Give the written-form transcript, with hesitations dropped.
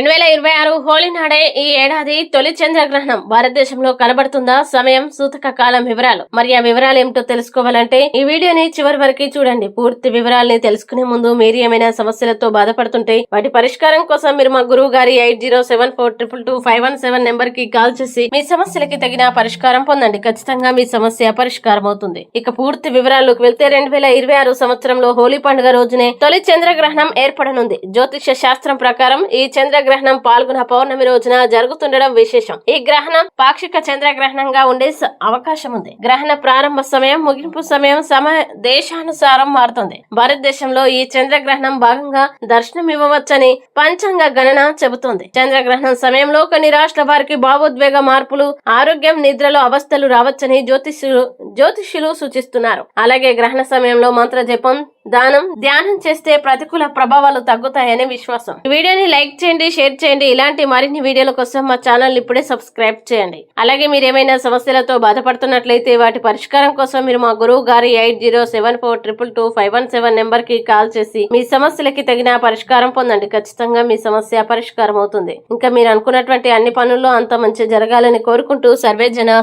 2026 హోలీ నాడే ఈ ఏడాది తొలి చంద్రగ్రహణం భారతదేశంలో కనబడుతుందా? సమయం, సూతక కాలం వివరాలు. మరి ఆ వివరాలు ఏమిటో తెలుసుకోవాలంటే ఈ వీడియోని చివరి వరకు చూడండి. పూర్తి వివరాలని తెలుసుకునే ముందు మీరు ఏమైనా సమస్యలతో బాధపడుతుంటే వాటి పరిష్కారం కోసం మీరు మా గురువు గారి 8074222517 నెంబర్ కి కాల్ చేసి మీ సమస్యలకి తగిన పరిష్కారం పొందండి. ఖచ్చితంగా మీ సమస్య పరిష్కారం అవుతుంది. ఇక పూర్తి వివరాల్లోకి వెళ్తే 2026 సంవత్సరంలో హోలీ పండుగ రోజునే తొలి చంద్రగ్రహణం ఏర్పడనుంది. జ్యోతిష శాస్త్రం ప్రకారం ఈ చంద్రగ్రహణం పాల్గొన పౌర్ణమి రోజున జరుగుతుండడం విశేషం. ఈ గ్రహణం పాక్షిక చంద్రగ్రహణంగా ఉండే అవకాశం ఉంది. గ్రహణ ప్రారంభ సమయం, ముగింపు సమయం దేశానుసారం మారుతుంది. భారతదేశంలో ఈ చంద్రగ్రహణం భాగంగా దర్శనం ఇవ్వవచ్చని పంచాంగ గణన చెబుతోంది. చంద్రగ్రహణం సమయంలో కొన్ని రాష్ట్రాల వారికి భావోద్వేగ మార్పులు, ఆరోగ్యం, నిద్రలో అవస్థలు రావచ్చని జ్యోతిష్యులు సూచిస్తున్నారు. అలాగే గ్రహణ సమయంలో మంత్ర జపం, ధ్యానం చేస్తే ప్రతికూల ప్రభావాలు తగ్గుతాయని విశ్వాసం. వీడియోని లైక్ చేయండి, షేర్ చేయండి. ఇలాంటి మరిన్ని వీడియోల కోసం మా ఛానల్ ఇప్పుడే సబ్స్క్రైబ్ చేయండి. అలాగే మీరు ఏమైనా సమస్యలతో బాధపడుతున్నట్లయితే వాటి పరిష్కారం కోసం మీరు మా గురువు గారి 8074222517 నెంబర్ కి కాల్ చేసి మీ సమస్యలకి తగిన పరిష్కారం పొందండి. ఖచ్చితంగా మీ సమస్య పరిష్కారం అవుతుంది. ఇంకా మీరు అనుకున్నటువంటి అన్ని పనుల్లో అంత మంచి జరగాలని కోరుకుంటూ సర్వేజన